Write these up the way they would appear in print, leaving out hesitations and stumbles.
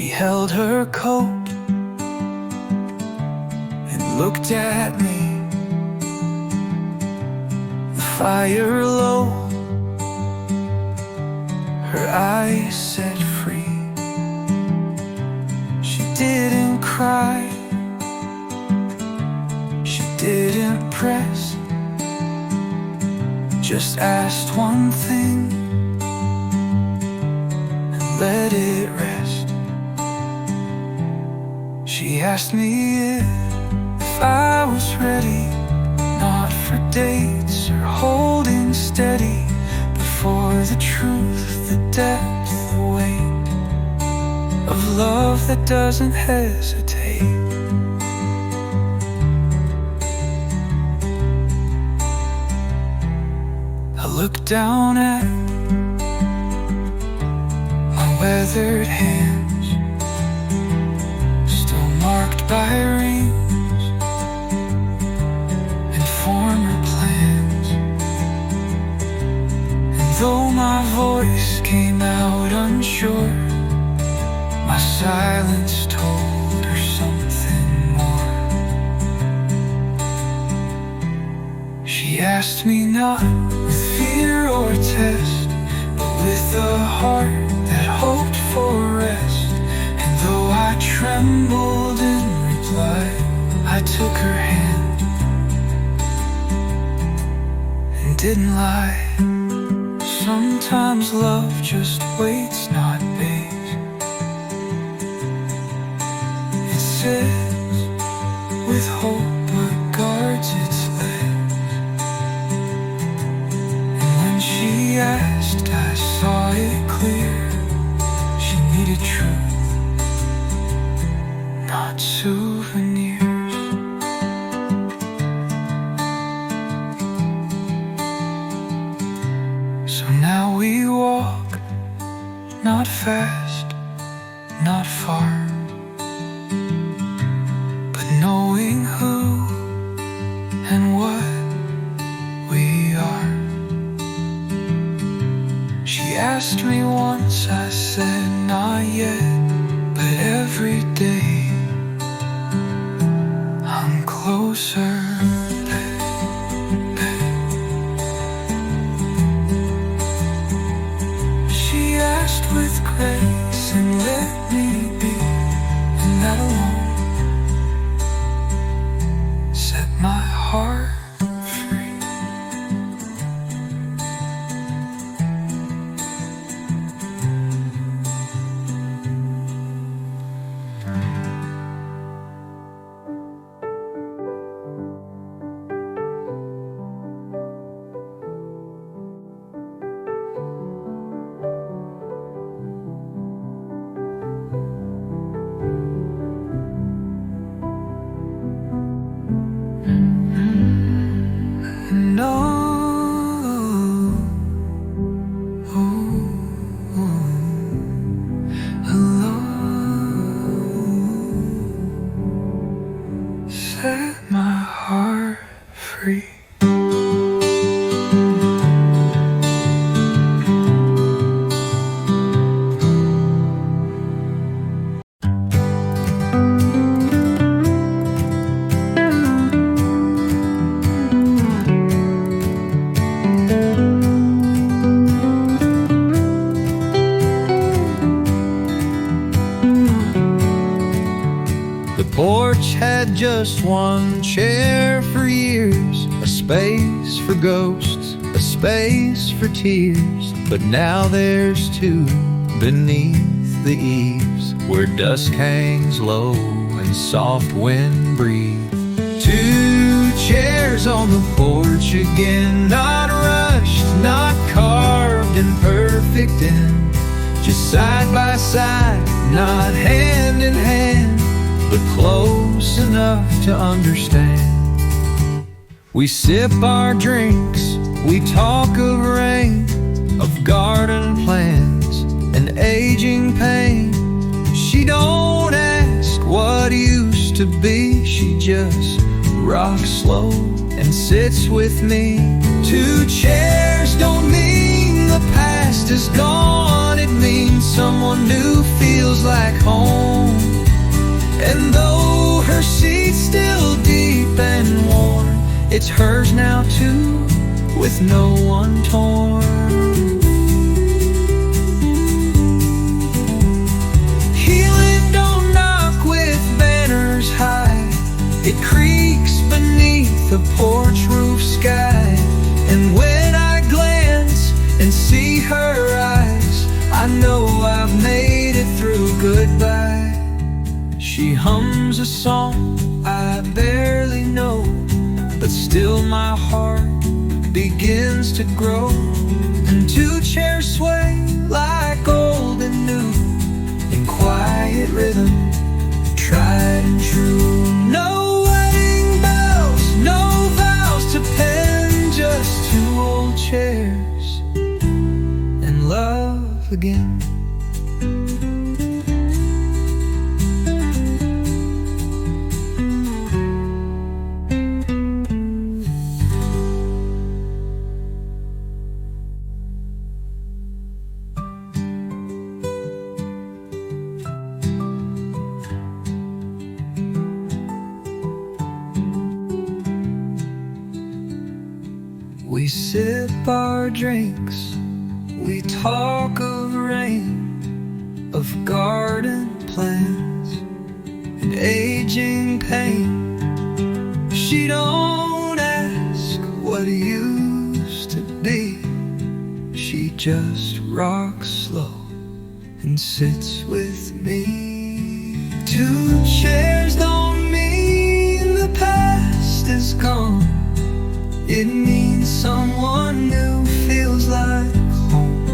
She held her coat and looked at me, the fire low, her eyes set free. She didn't cry, she didn't press, just asked one thing and let it rest. She asked me if I was ready, not for dates or holding steady, but for the truth, the depth, the weight of love that doesn't hesitate. I looked down at my weathered hands, still marked by rings and former plans. And though my voice came out unsure, my silence told her something more. She asked me not with fear or test, but with a heart that hoped for rest. And though I trembled in reply, I took her hand and didn't lie. Sometimes love just waits, not begs. It sits with hope but guards its legs. And when she asked, I saw it clear. She needed truth, not souvenirs. So now we walk, not fast, not far, but knowing who and what we are. She asked me once, I said not yet, but every day I'm closer. She asked with grace and let me be, and that alone set my heart free. No, alone set my heart free. The porch had just one chair for years, a space for ghosts, a space for tears. But now there's two beneath the eaves, where dusk hangs low and soft wind breathes. Two chairs on the porch again, not rushed, not carved in perfect end, just side by side, not hand in hand, but close enough to understand. We sip our drinks, we talk of rain, of garden plans and aging pain. She don't ask what used to be, she just rocks slow and sits with me. Two chairs don't mean the past is gone, it means someone new feels like home seat's still deep and warm. It's hers now too, with no one torn. Healing don't knock with banners high. It creaks beneath the porch roof sky. And when I glance and see her eyes, I know I've made it through goodbye. She hums a song I barely know, but still my heart begins to grow. And two chairs sway like old and new, in quiet rhythm, tried and true. No wedding bells, no vows to pen, just two old chairs and love again. We sip our drinks, we talk of rain, of garden plans and aging pain. She don't ask what it used to be. She just rocks slow and sits with me. Two chairs don't mean the past is gone. It means someone new feels like home.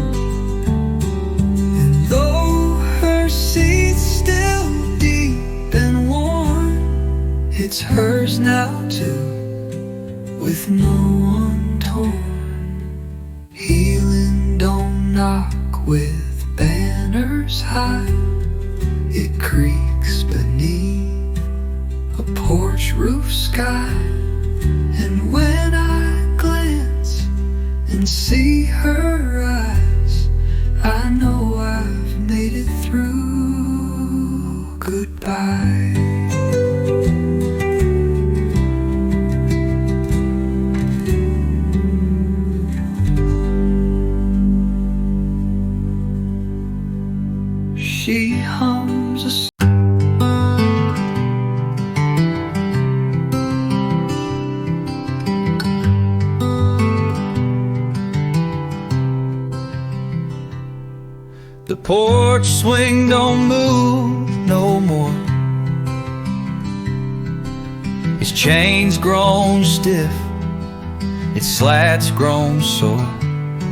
And though her seat's still deep and warm, it's hers now too, with no one torn. Healing don't knock with banners high. It creaks beneath a porch roof sky. And when I glance and see her eyes, I know I've made it through goodbye. She hums a song. The porch swing don't move no more. Its chains grown stiff, its slats grown sore.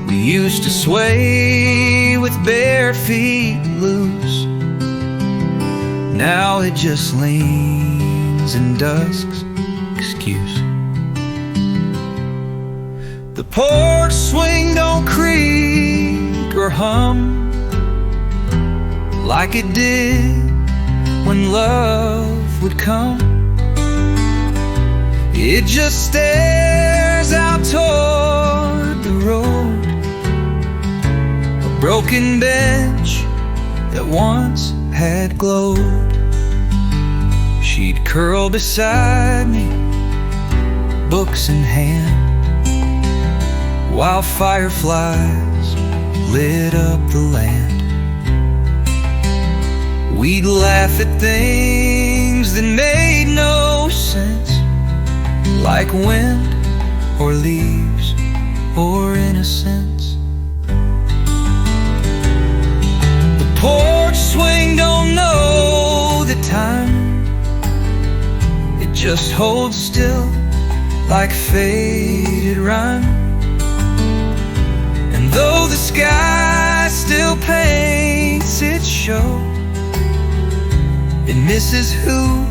We used to sway with bare feet loose. Now it just leans and dusk's excuse. The porch swing don't creak or hum like it did when love would come. It just stares out toward the road, a broken bench that once had glowed. She'd curl beside me, books in hand, while fireflies lit up the land. We'd laugh at things that made no sense, like wind or leaves or innocence. The porch swing don't know the time. It just holds still like faded rhyme. And though the sky still paints its show, it misses who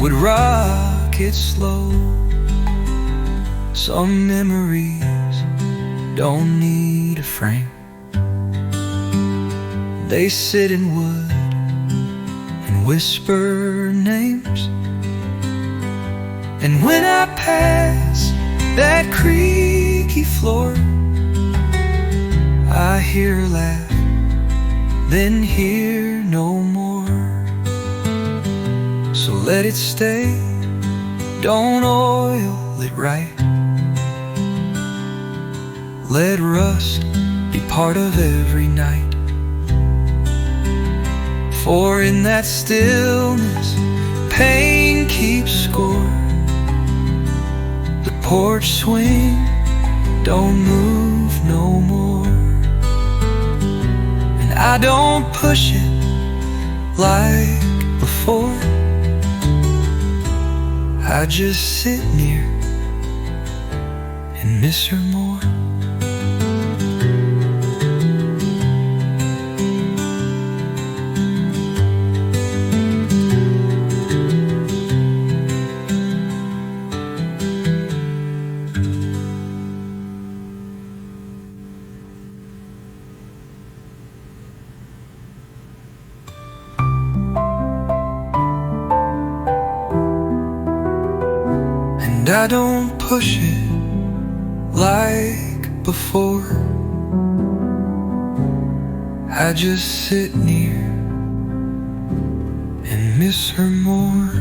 would rock it slow. Some memories don't need a frame. They sit in wood and whisper names. And when I pass that creaky floor, I hear her laugh, then hear no more. So let it stay. Don't oil it right. Let rust be part of every night. For in that stillness, pain keeps score. The porch swing don't move no more. And I don't push it like before. I just sit near and miss her more. And I don't push it like before. I just sit near and miss her more.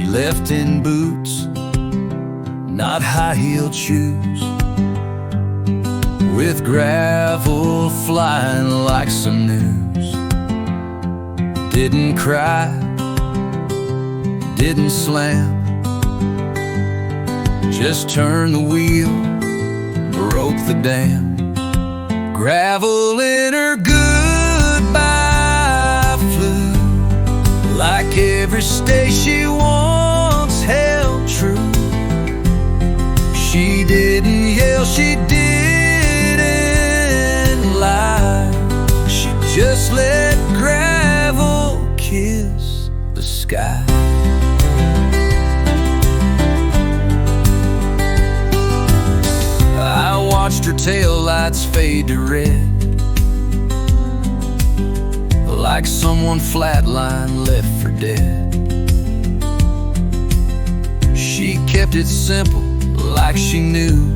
Left in boots, not high-heeled shoes, with gravel flying like some news. Didn't cry, didn't slam, just turned the wheel, broke the dam. Gravel in her goodbye flew, like every stay she once held true. She didn't yell, she didn't lie. She just let gravel kiss the sky. I watched her taillights fade to red, like someone flatline left for dead. She kept it simple, like she knew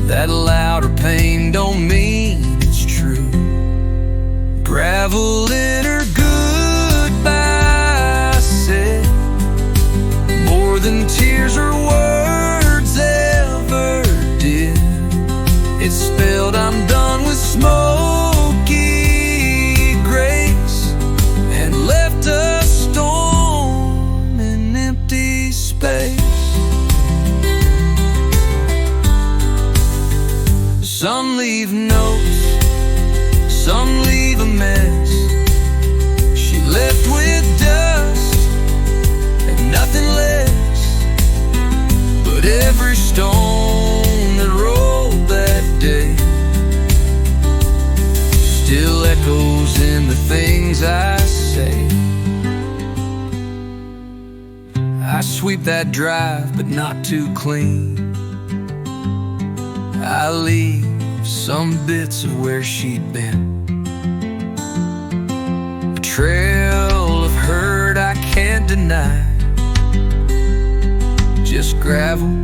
that louder pain don't mean it's true. Gravel in her goodbye said more than tears or words ever did. It spelled I'm done with smoky grace, and left a storm in empty space. Some leave notes, some leave a mess. She left with dust and nothing less. But every stone that rolled that day still echoes in the things I say. I sweep that drive, but not too clean. I leave some bits of where she'd been, a trail of hurt I can't deny, just gravel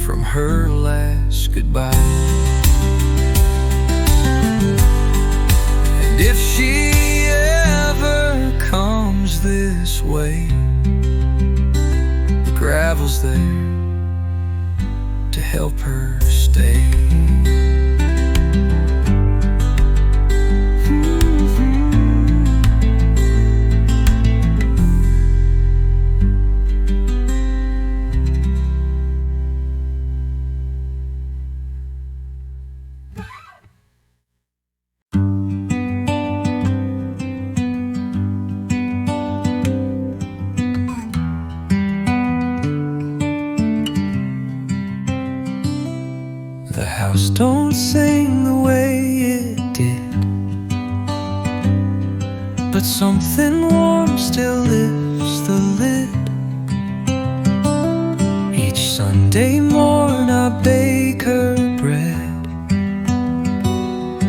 from her last goodbye. And if she ever comes this way, the gravel's there to help her stay. The house don't sing the way it did. but something warm still lifts the lid. Each Sunday morn I bake her bread,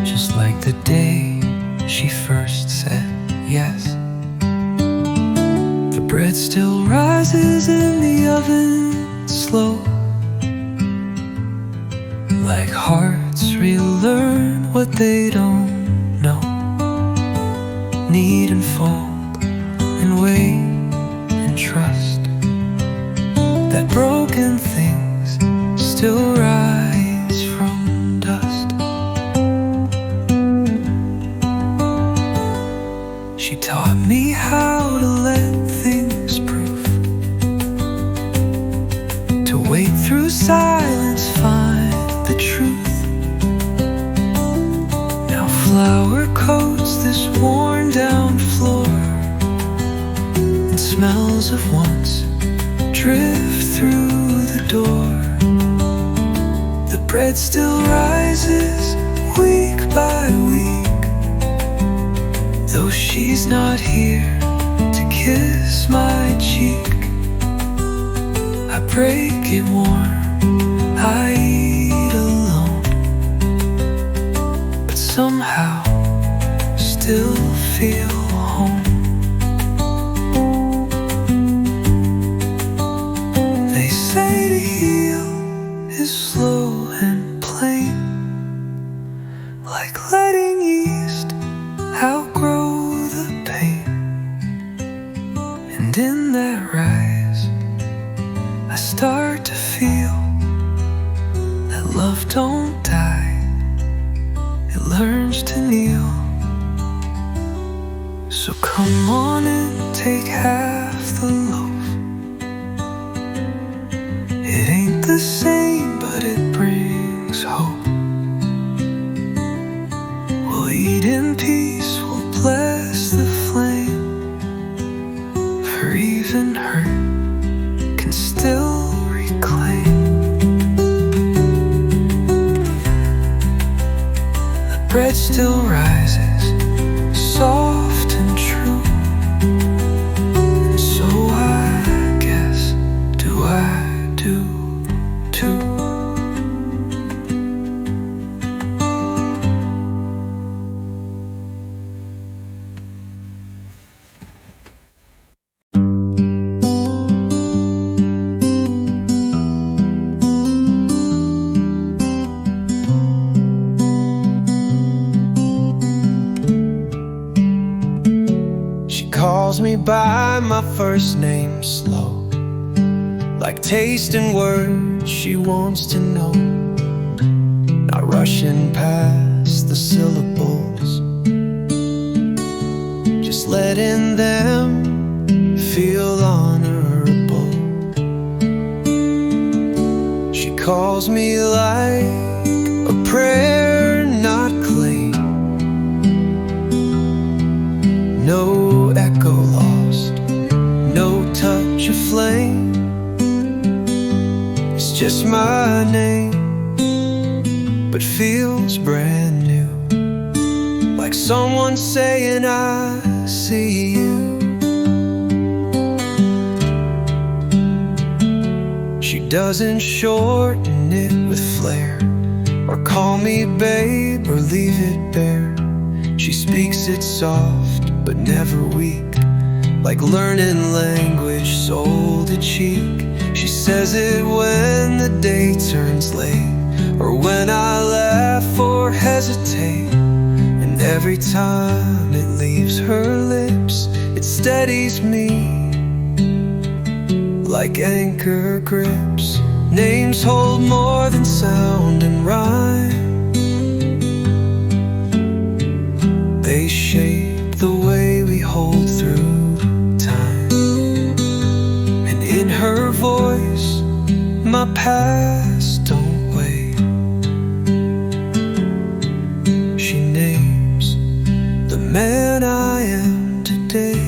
just like the day she first said yes. The bread still rises in the oven slow, like hearts relearn what they don't know. Knead and fold and wait and trust that broken things still rise from dust. She taught me how to let things prove, to wait through silence, find the truth. Now flour coats this worn down floor, and smells of once drift through the door. The bread still rises week by week, though she's not here to kiss my cheek. I break it warm, I eat alone, but somehow still feel home. They say to heal is slow and plain, like letting yeast outgrow the pain. And in that rise, I start to feel that love don't die, it learns to kneel. So come on and take half the loaf. It ain't the same, but it brings hope. We'll eat in peace, we'll bless the flame, for even hurt can still reclaim. The bread still rises, soft and true, and so I guess do I do too. Calls me by my first name slow, like tasting words she wants to know, not rushing past the syllables, just letting them feel honorable. She calls me like a prayer not claimed, no echo lost, no touch of flame. It's just my name, but feels brand new, like someone saying I see you. She doesn't shorten it with flair, or call me babe, or leave it bare. She speaks it soft but never weak, like learning language soul to cheek. She says it when the day turns late, or when I laugh or hesitate. And every time it leaves her lips, it steadies me like anchor grips. Names hold more than sound and rhyme, they shape the way we hold through time. And in her voice, my past don't wait. She names the man I am today.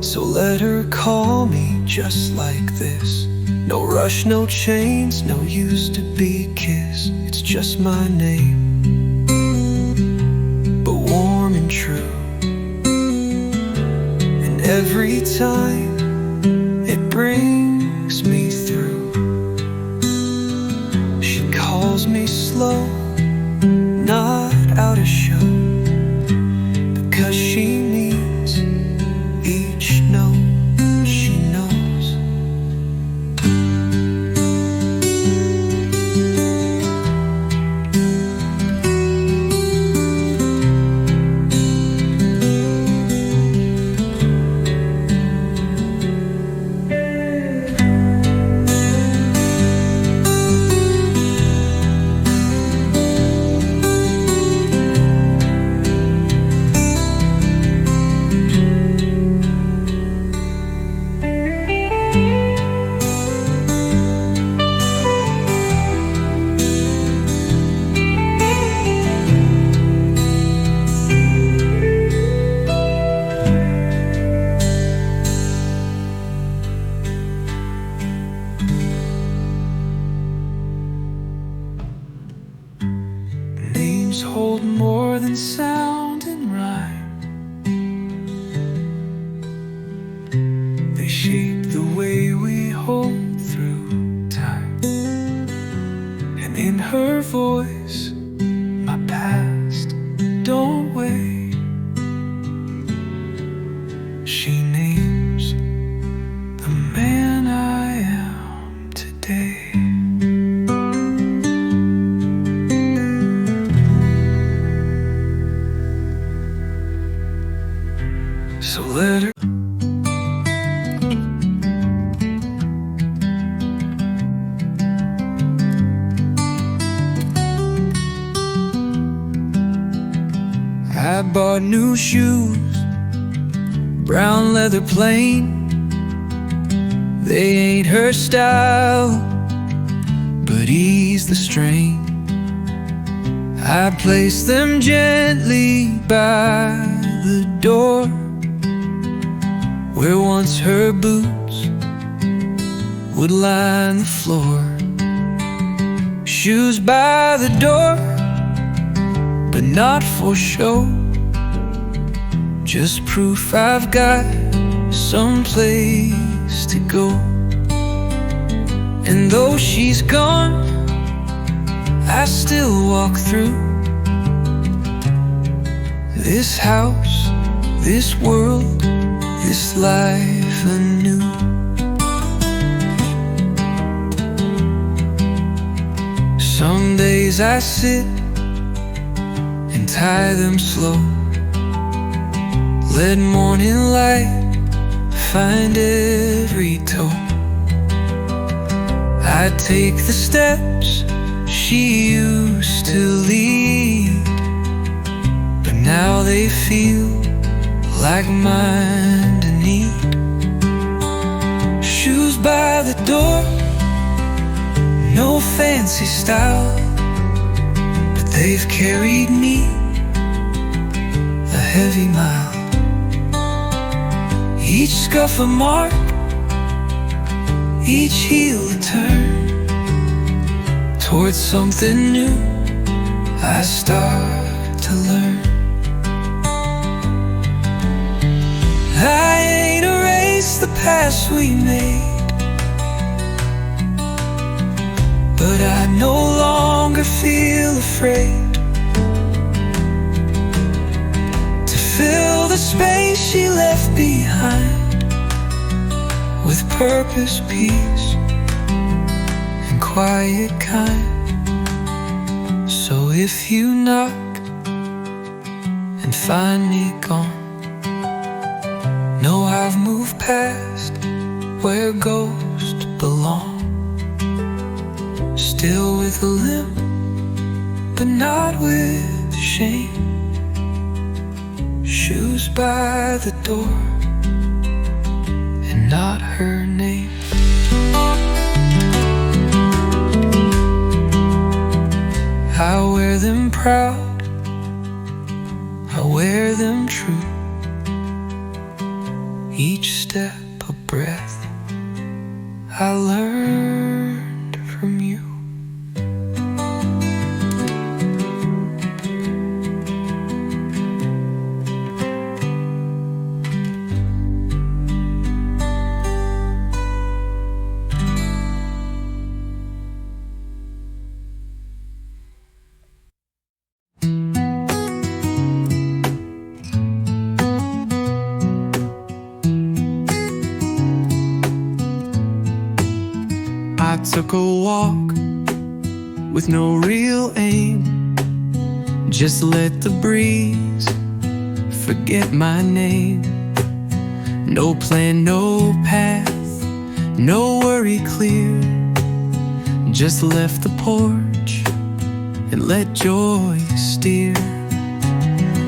So let her call me just like this. No rush, no chains, no used to be kiss. It's just my name, but warm and true. every time it brings me through. She calls me slow, not out of show, because she needs each note she knows. Names hold more than sound and rhyme. They shape the way we hold through time. And in her voice, my past don't wait. She names the man I am today. So let her. I bought new shoes, brown leather plain. They ain't her style, but ease the strain. I place them gently by the door, where once her boots would line the floor. Shoes by the door, but not for show, just proof I've got some place to go. And though she's gone, I still walk through this house, this world, this life anew. Some days I sit and tie them slow, let morning light find every toe. I take the steps she used to lead, but now they feel like mine to need. Shoes by the door, no fancy style, but they've carried me a heavy mile. Each scuff a mark, each heel a turn towards something new I start to learn. I ain't erased the past we made, but I no longer feel afraid to fill the space she left behind with purpose, peace, and quiet kind. So if you knock and find me gone, know I've moved past where ghosts belong. Still with a limp, but not with shame. Shoes by the door, and not her name. I wear them proud, I wear them true. Each step a breath I learned from you. took a walk with no real aim. Just let the breeze forget my name. No plan, no path, no worry clear. Just left the porch and let joy steer.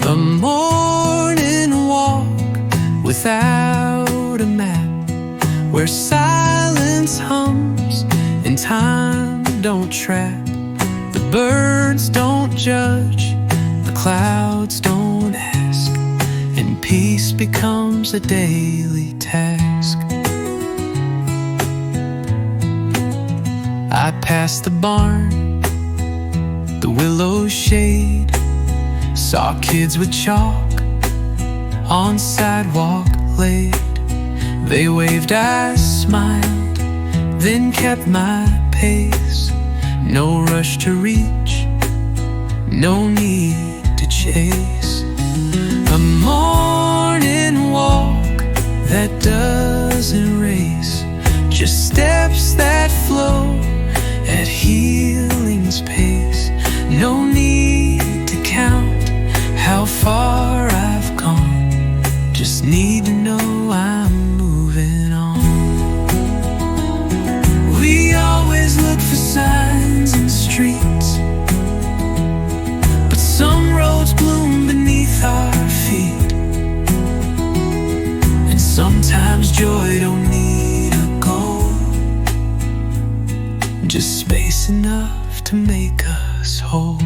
A morning walk without a map, where silence hums and time don't trap. The birds don't judge, the clouds don't ask, and peace becomes a daily task. I passed the barn, the willow's shade, saw kids with chalk on sidewalk laid. They waved, I smiled, then kept my pace. No rush to reach, no need to chase. A morning walk that doesn't race, just steps that flow at healing's pace. No need to count how far I've gone, just need to know I'm moving on. We always look for signs in the streets, but some roads bloom beneath our feet. And sometimes joy don't need a goal, just space enough to make us whole.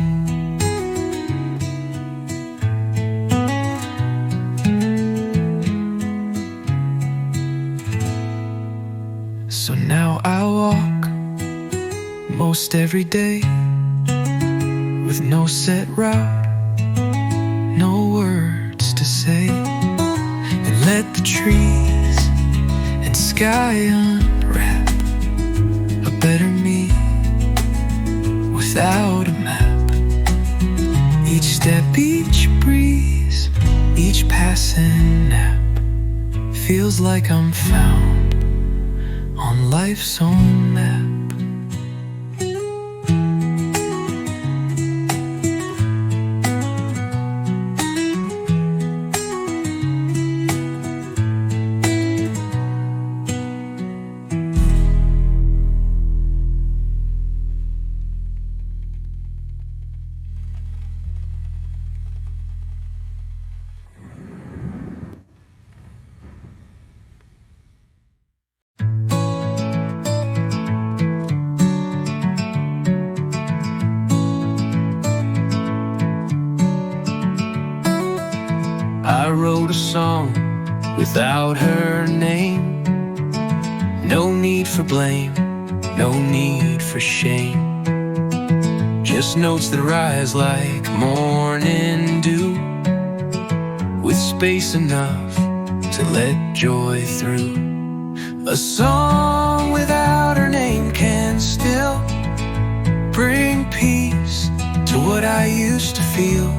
So now I walk most every day with no set route, no words to say, and let the trees and sky unwrap a better me without a map. Each step, each breeze, each passing nap feels like I'm found on life's own map. I wrote a song without her name. No need for blame, no need for shame. Just notes that rise like morning dew, with space enough to let joy through. A song without her name can still bring peace to what I used to feel.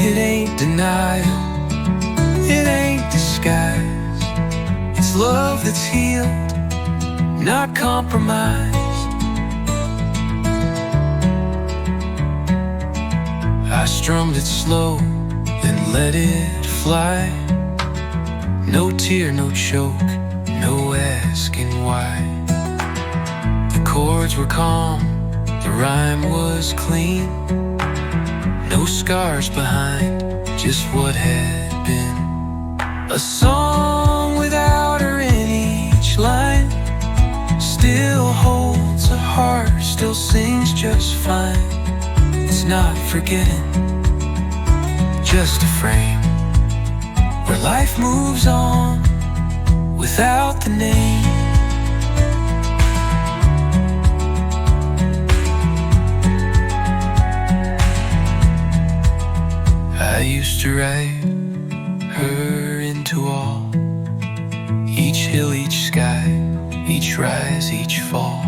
It ain't denial, it ain't disguise. It's love that's healed, not compromise. I strummed it slow, then let it fly. No tear, no choke, no asking why. The chords were calm, the rhyme was clean. No scars behind, just what had been. A song without her in each line still holds a heart, still sings just fine. It's not forgetting, just a frame where life moves on without the name. I used to write her into all, each hill, each sky, each rise, each fall.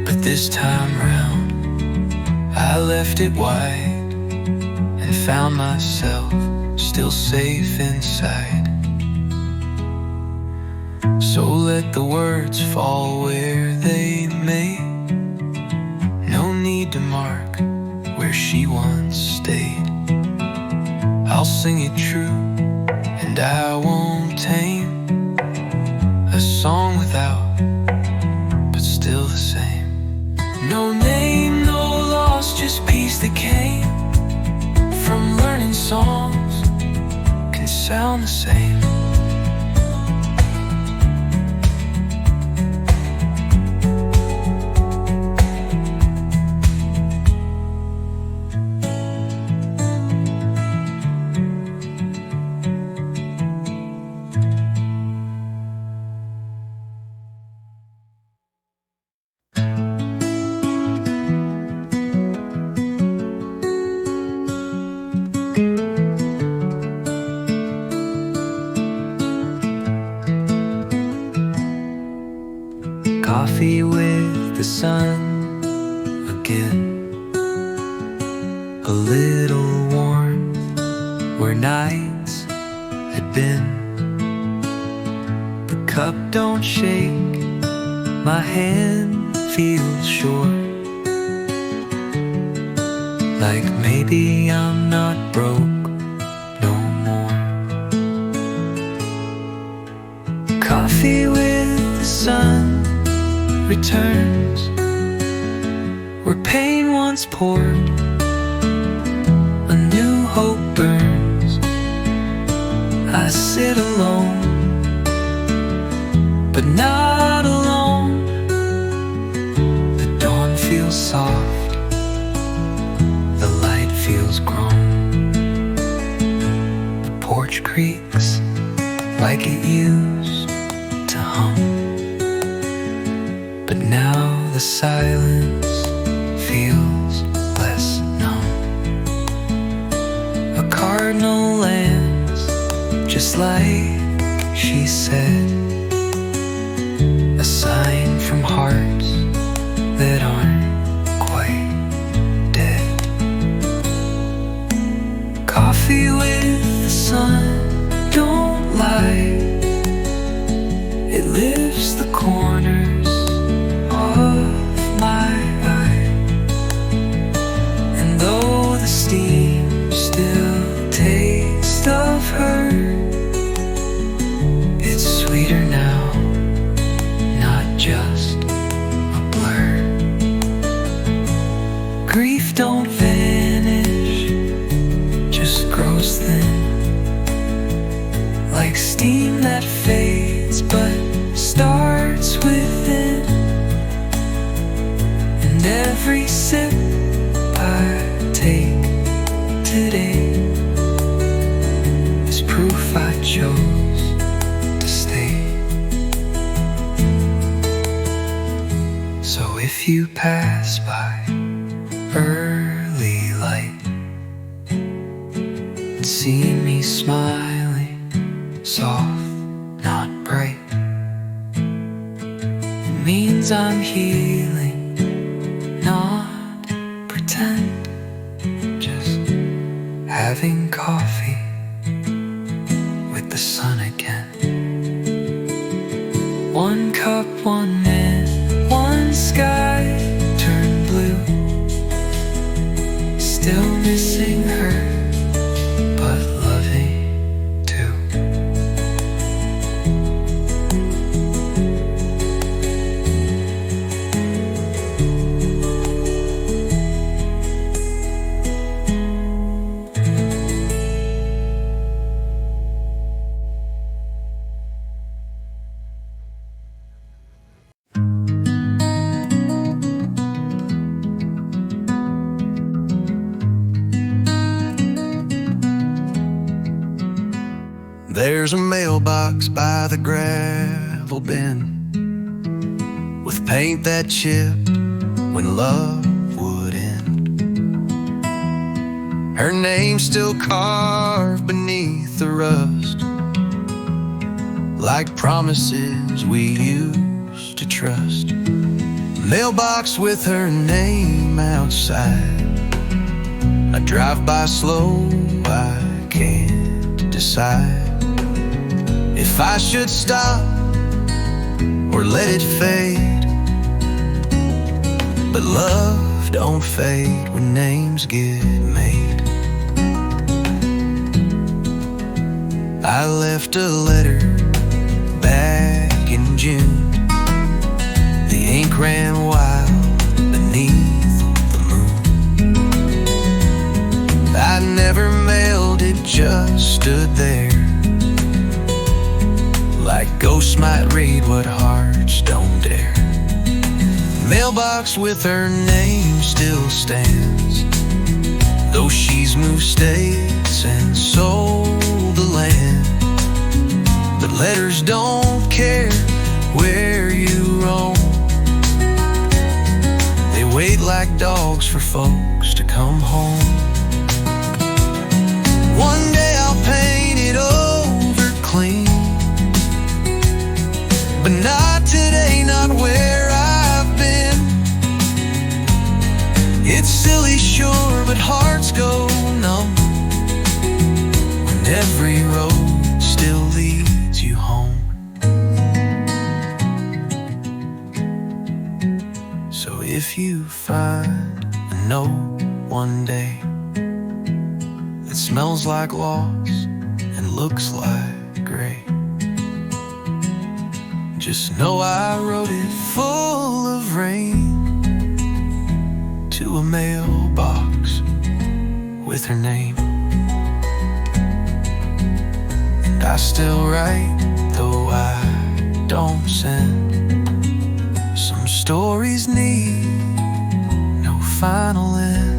But this time round, I left it wide and found myself still safe inside. So let the words fall where they may. No need to mark where she once stayed. I'll sing it true, and I won't tame a song without, but still the same. No name, no loss, just peace that came from learning songs can sound the same. Coffee with the sun again, a little warmth where nights had been. The cup don't shake, my hand feels short, like maybe I'm not broke no more. Coffee with the sun returns where pain once poured, a new hope burns. I sit alone, but not alone. The dawn feels soft, the light feels grown. The porch creaks like it used to hum, but now the silence feels less numb. A cardinal lands just like she said, a sign from hearts that aren't quite dead. Coffee with the sun, don't lie, it lifts the corners of my eye. And though the steam still tastes of her, it's sweeter now, not just a blur. Grief don't vanish, just grows thin, like steam that fades but starts within. And every sip I take today is proof I chose to stay. So if you pass by early light and see me smiling, soft, not bright, it means I'm healing, not pretend, just having coffee with the sun again. One cup, one man, one sky turned blue, still missing her, but loving too. There's a mailbox by the gravel bin with paint that chipped when love would end. Her name's still carved beneath the rust, like promises we used to trust. Mailbox with her name outside. I drive by slow, I can't decide if I should stop or let it fade. But love don't fade when names get made. I left a letter back in June. The ink ran wild beneath the moon. I never mailed it, just stood there, like ghosts might read what hearts don't dare. Mailbox with her name still stands, though she's moved states and sold the land. But letters don't care where you roam. They wait like dogs for folks to come home. One day I'll paint it over clean, but not today, not where I've been. It's silly, sure, but hearts go numb when every road still leads you home. So if you find a note one day that smells like loss and looks like gray, just know I wrote it full of rain to a mailbox with her name. And I still write, though I don't send. Some stories need no final end.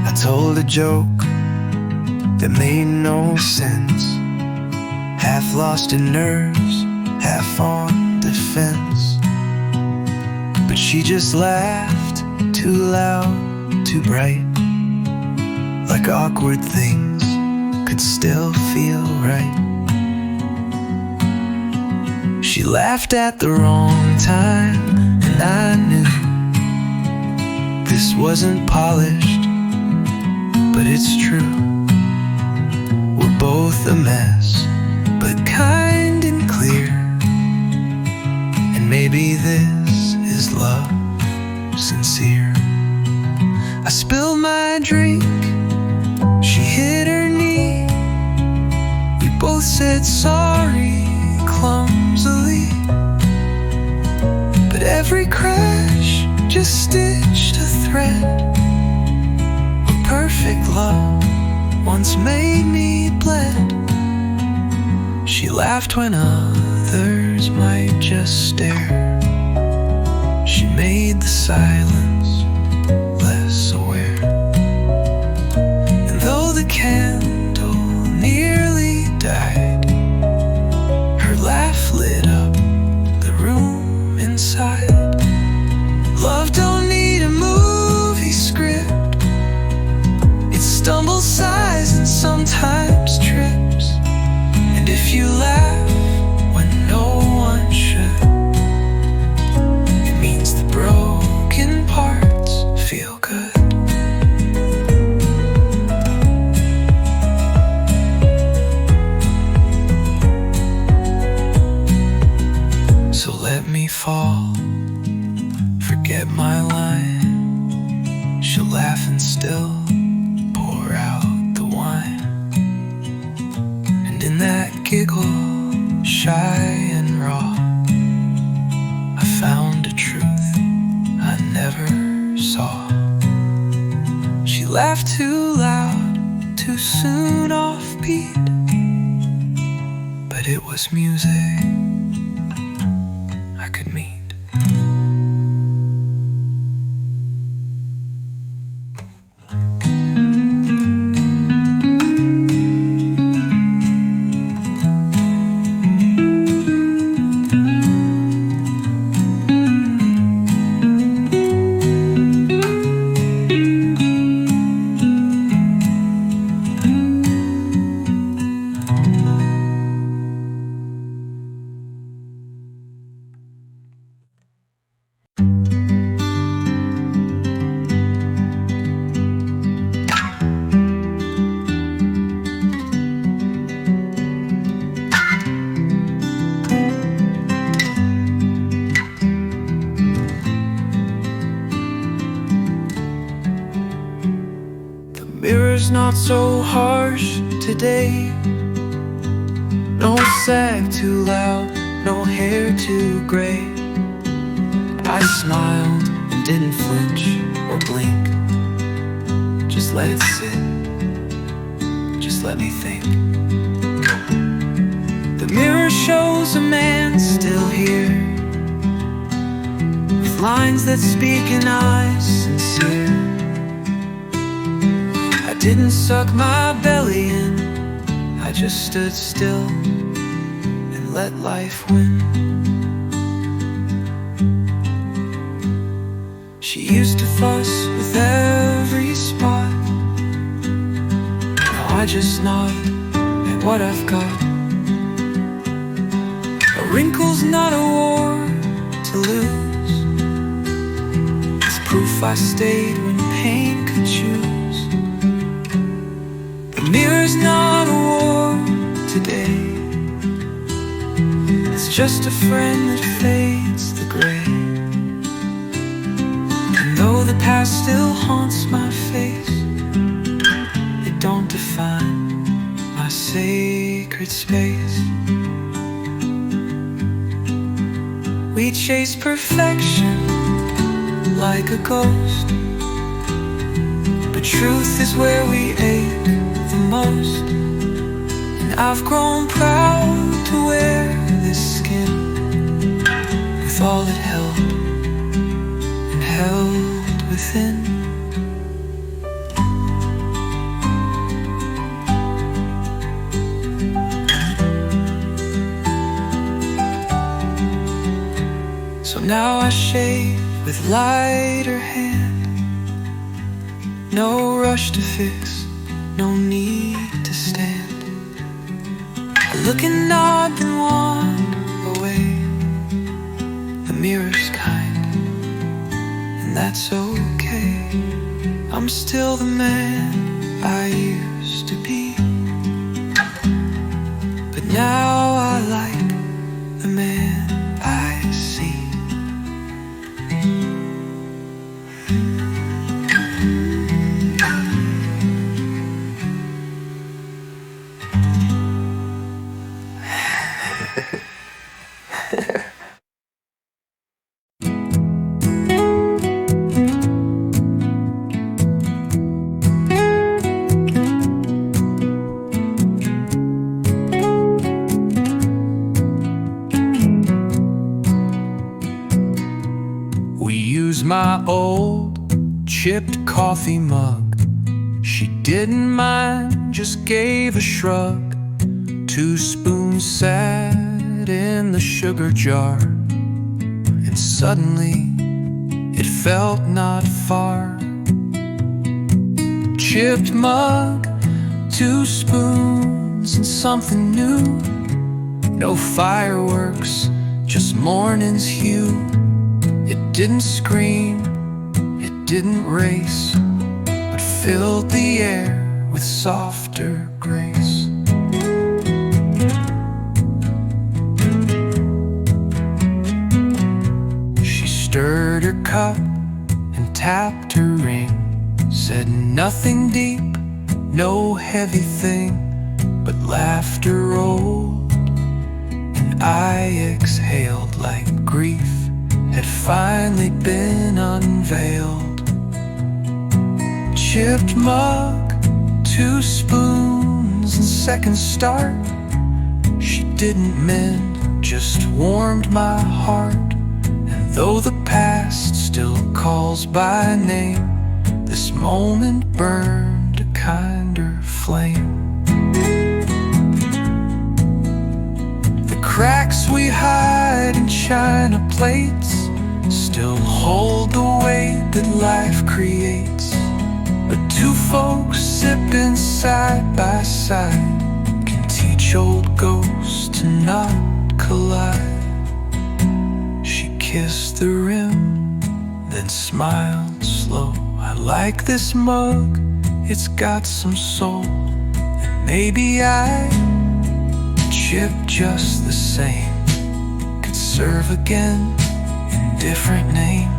I told a joke that made no sense, half lost in nerves, half on defense. But she just laughed, too loud, too bright, like awkward things could still feel right. She laughed at the wrong time, and I knew this wasn't polished, but it's true. We're both a mess, but kind and clear. And maybe this is love, sincere. I spilled my drink, she hit her knee. We both said sorry clumsily, but every crash just stitched a thread. Perfect love once made me bled. She laughed when others might just stare. She made the silence less aware. And though the candle nearly died, her laugh lit up the room inside. Love don't need a movie script. Stumbles, sighs, and sometimes trips. And if you laugh when no one should, it means the broken parts feel good. So let me fall, forget my line. She'll laugh and still out the wine. And in that giggle, shy and raw, I found a truth I never saw. She laughed too loud, too soon offbeat, but it was music I could meet. not so harsh today. No sag too loud, no hair too gray. I smiled and didn't flinch or blink. Just let it sit, just let me think. The mirror shows a man still here, with lines that speak in eyes sincere. I didn't suck my belly in, I just stood still and let life win. She used to fuss with every spot. Now I just nod at what I've got. A wrinkle's not a war to lose. It's proof I stayed when pain could choose. The mirror's not a war today. It's just a friend that fades the gray. And though the past still haunts my face, it don't define my sacred space. We chase perfection like a ghost, but truth is where we ache the most. And I've grown proud to wear this skin, with all it held and held within. So now I shave with lighter hand. No rush to fix, no need to stand. I look and nod and walk away. The mirror's kind, and that's okay. I'm still the man I used to be, but now I like the man I see. We used my old chipped coffee mug. She didn't mind, just gave a shrug. 2 spoons sat in the sugar jar, and suddenly it felt not far. Chipped mug, 2 spoons, and something new. No fireworks, just morning's hue. It didn't scream, it didn't race, but filled the air with softer grace. She stirred her cup and tapped her ring, said nothing deep, no heavy thing, but laughter rolled, and I exhaled like grief had finally been unveiled. Chipped mug, 2 spoons, and second start. She didn't mend, just warmed my heart. And though the past still calls by name, this moment burned a kinder flame. The cracks we hide in china plates still hold the weight that life creates. But 2 folks sipping side by side can teach old ghosts to not collide. She kissed the rim, then smiled slow. I like this mug, it's got some soul. And maybe I, chip just the same, could serve again in different name.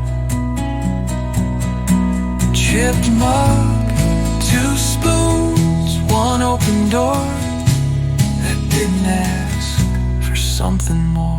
Chipped mug, 2 spoons, door that didn't ask for something more.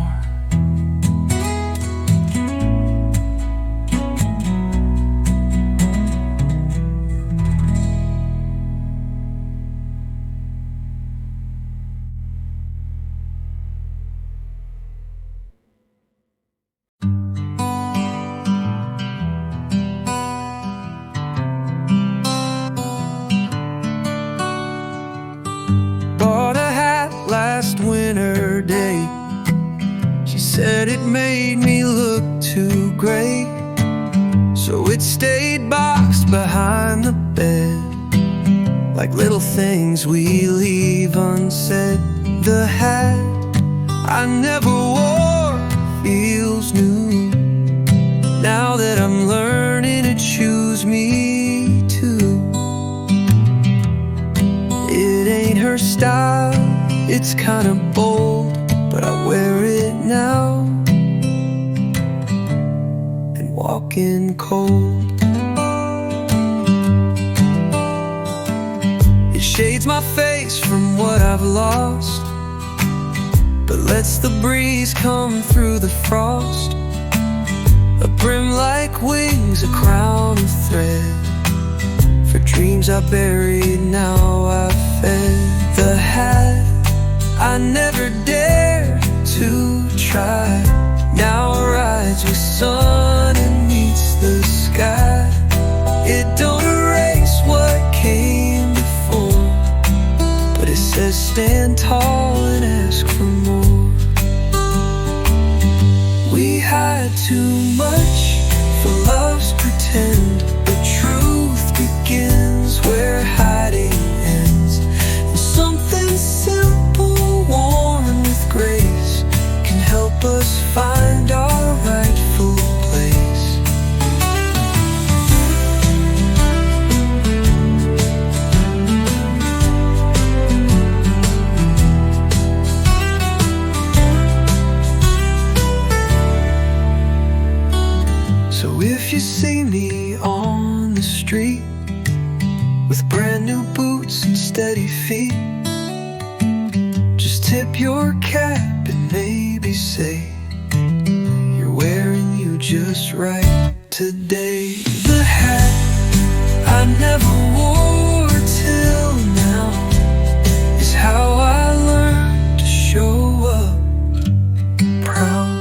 Bought a hat last winter day. She said it made me look too great, so it stayed boxed behind the bed, like little things we leave unsaid. The hat I never wore feels new, now that I'm learning to choose me too. It ain't her style, it's kinda bold, but I wear it now and walk in cold. It shades my face from what I've lost, but lets the breeze come through the frost. A brim like wings, a crown of thread, for dreams I buried, now I've fed. The hat I never dared to try, now rides with sun and meets the sky. It don't erase what came before, but it says stand tall and ask for more. We hide too much for love's pretend, but truth begins where hiding ends. And something simple, worn with grace, can help us find our rightful place. So if you see me on the street with brand new boots and steady feet, just tip your cap and maybe say you're wearing you just right today. The hat I never wore till now is how I learned to show up proud.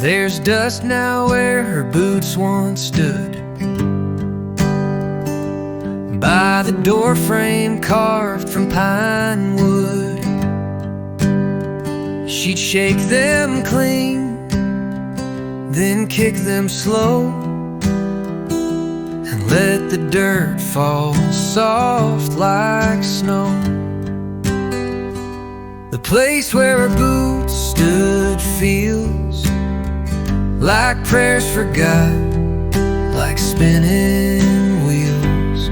There's dust now where her boots once stood, by the door frame carved from pine wood. She'd shake them clean, then kick them slow, and let the dirt fall soft like snow. The place where her boots stood feels like prayers forgot, like spinning wheels.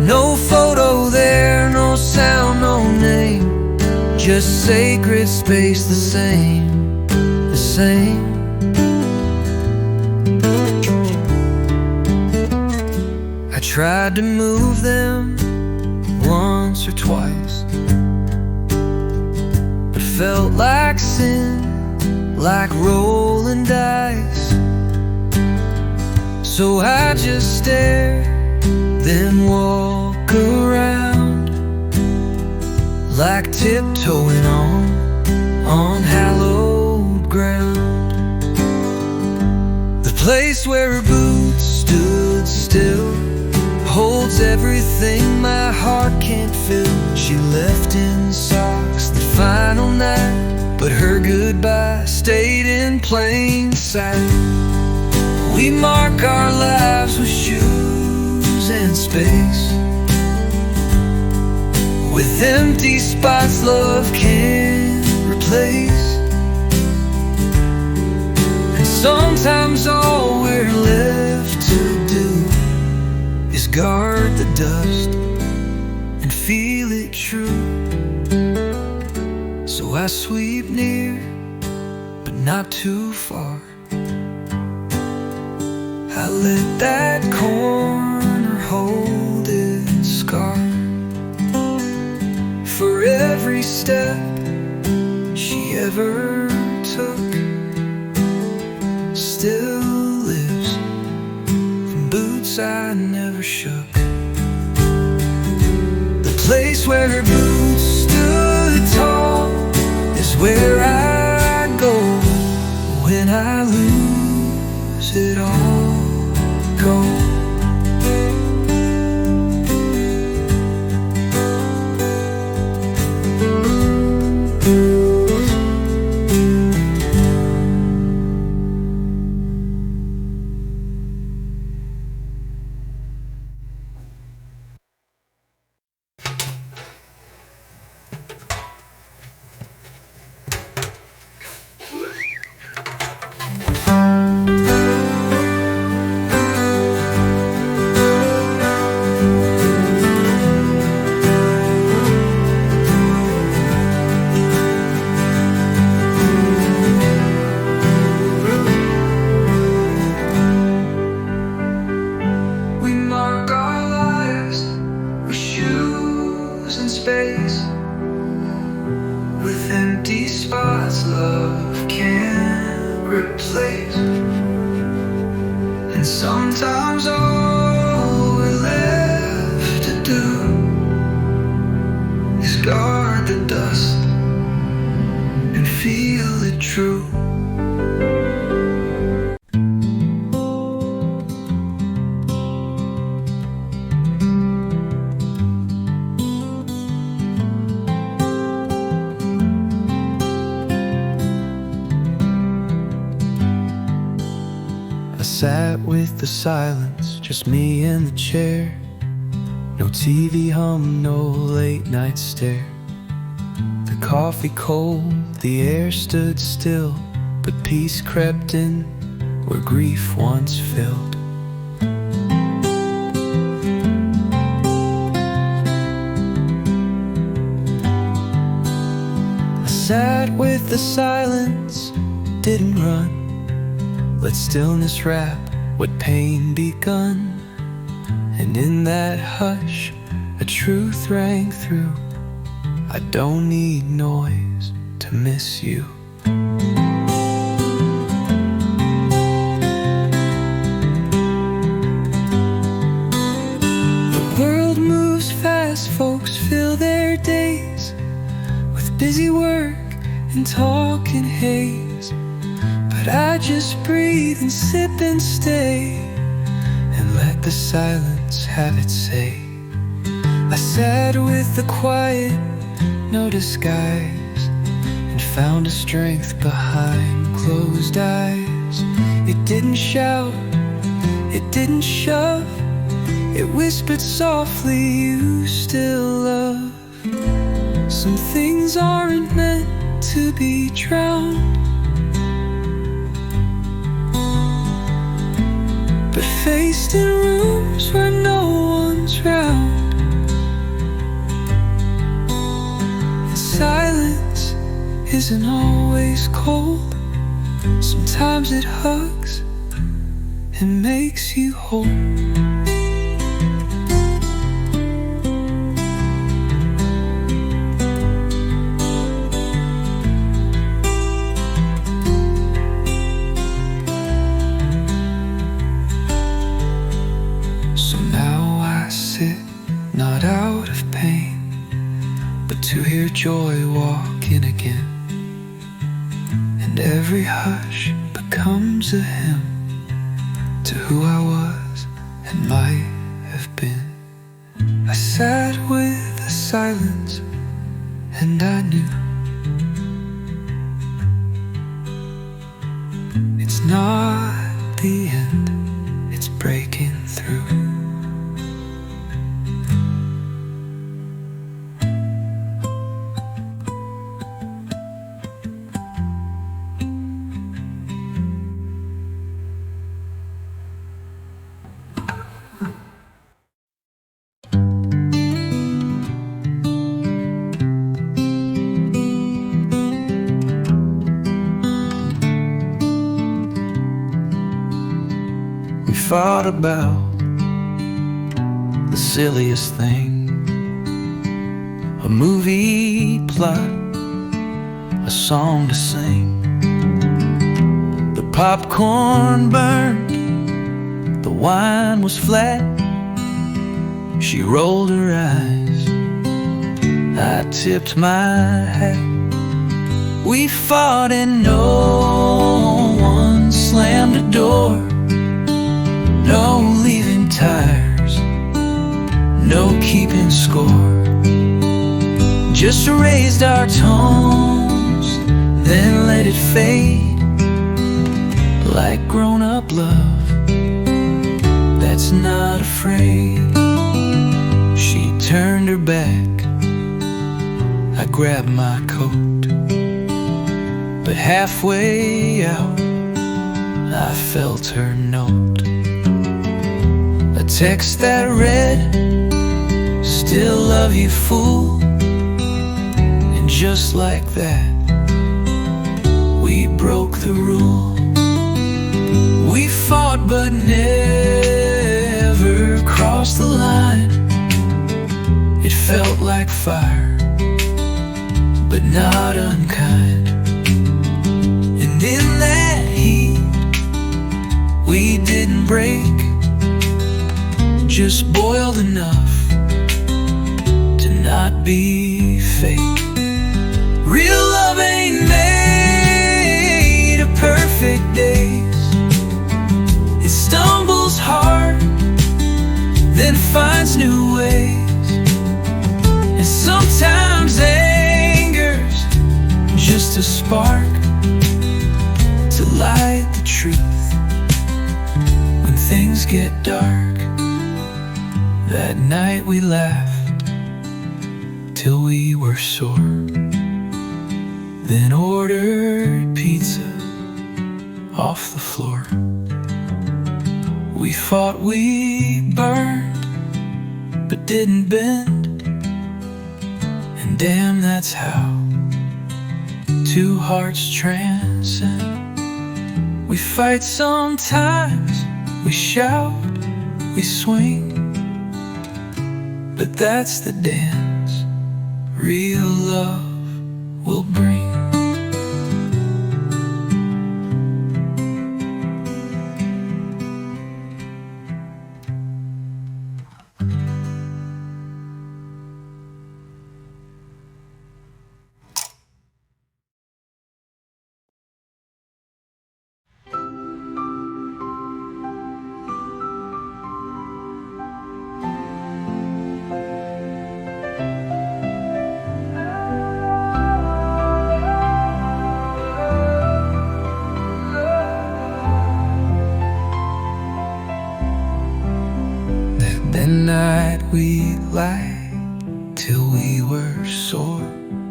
No photo there, no sound, no name, just sacred space, the same, the same. I tried to move them once or twice, but felt like sin, like rolling dice. So I just stare, then walk around, like tiptoeing on hallowed ground. place where her boots stood still holds everything my heart can't fill. She left in socks the final night, but her goodbye stayed in plain sight. We mark our lives with shoes and space, with empty spots love can't replace. And sometimes all we're left to do is guard the dust and feel it true. So I sweep near, but not too far. I let that corner hold its scar. For every step she ever took still lives from boots I never shook. The place where her boots stood tall is where I go when I lose it all. Go. With empty spots love can't replace. And sometimes all we're left to do is guard the dust and feel it true. I sat with the silence, just me and the chair. No TV hum, no late night stare. The coffee cold, the air stood still, but peace crept in where grief once filled. I sat with the silence, didn't run. Let stillness wrap what pain begun. And in that hush, a truth rang through. I don't need noise to miss you. The world moves fast, folks fill their days with busy work and talk and haze. But I just breathe and sip and stay, and let the silence have its say. I sat with the quiet, no disguise, and found a strength behind closed eyes. It didn't shout, it didn't shove, it whispered softly, you still love. Some things aren't meant to be drowned, but faced in rooms where no one's round. And silence isn't always cold. Sometimes it hugs and makes you whole. Not out of pain, but to hear joy walk in again. And every hush becomes a hymn to who I was and might have been. I sat with the silence and I knew it's not the end, it's breaking through. We fought about the silliest thing, a movie plot, a song to sing. The popcorn burned, the wine was flat. She rolled her eyes, I tipped my hat. We fought and no one slammed a door. No leaving tires, no keeping score. Just raised our tones, then let it fade. Like grown-up love that's not afraid. She turned her back, I grabbed my coat. But halfway out, I felt her note. A text that read, still love you, fool. And just like that, we broke the rule. We fought but never crossed the line. It felt like fire, but not unkind. And in that heat, we didn't break, just boiled enough to not be fake. Real love ain't made of perfect days. It stumbles hard, then finds new ways. And sometimes anger's just a spark to light the truth when things get dark. That night we laughed till we were sore, then ordered pizza off the floor. We fought, we burned, but didn't bend. And damn, that's how two hearts transcend. We fight sometimes, we shout, we swing. But that's the dance real love will bring. That night we lied till we were sore,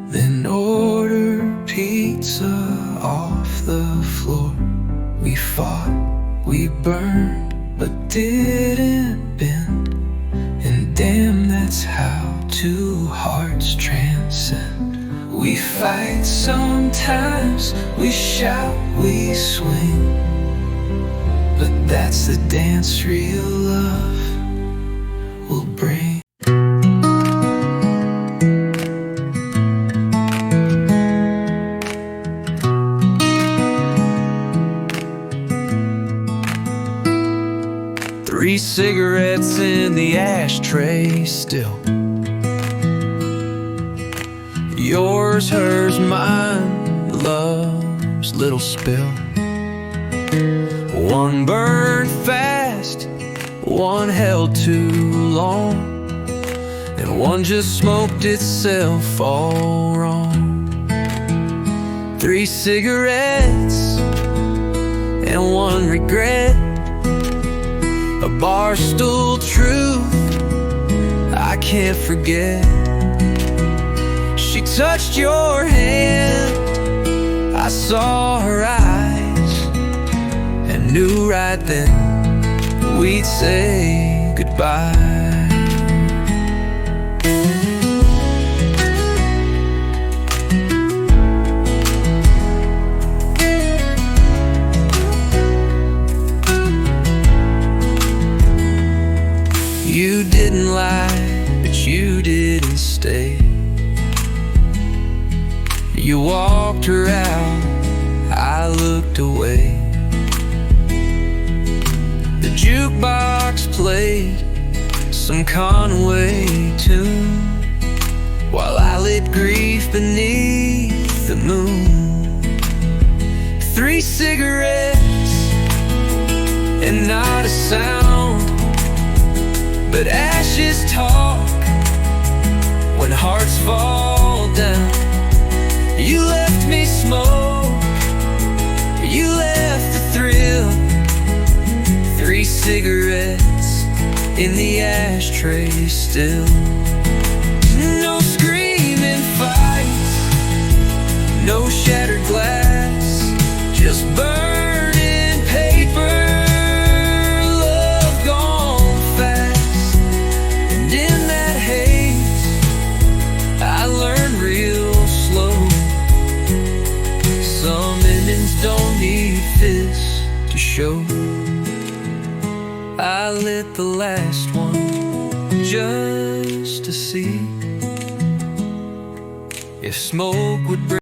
then ordered pizza off the floor. We fought, we burned, but didn't bend. And damn, that's how two hearts transcend. We fight sometimes, we shout, we swing. But that's the dance real love will bring. Three cigarettes in the ashtray still. Yours, hers, mine, love's little spill. One burned fast, one held too long, and one just smoked itself all wrong. 3 cigarettes and one regret, a barstool truth I can't forget. She touched your hand, I saw her eyes, and knew right then we'd say goodbye. You didn't lie, but you didn't stay. You walked her out, I looked away. The jukebox played some Conway tune, while I lit grief beneath the moon. 3 cigarettes and not a sound, but ashes talk when hearts fall down. You left me smoke, you left the thrill. 3 cigarettes in the ashtray still. No screaming fights, no shattered glass, just burning paper, love gone fast. And in that haze I learned real slow, some endings don't need fists to show. I lit the last one just to see if smoke would bring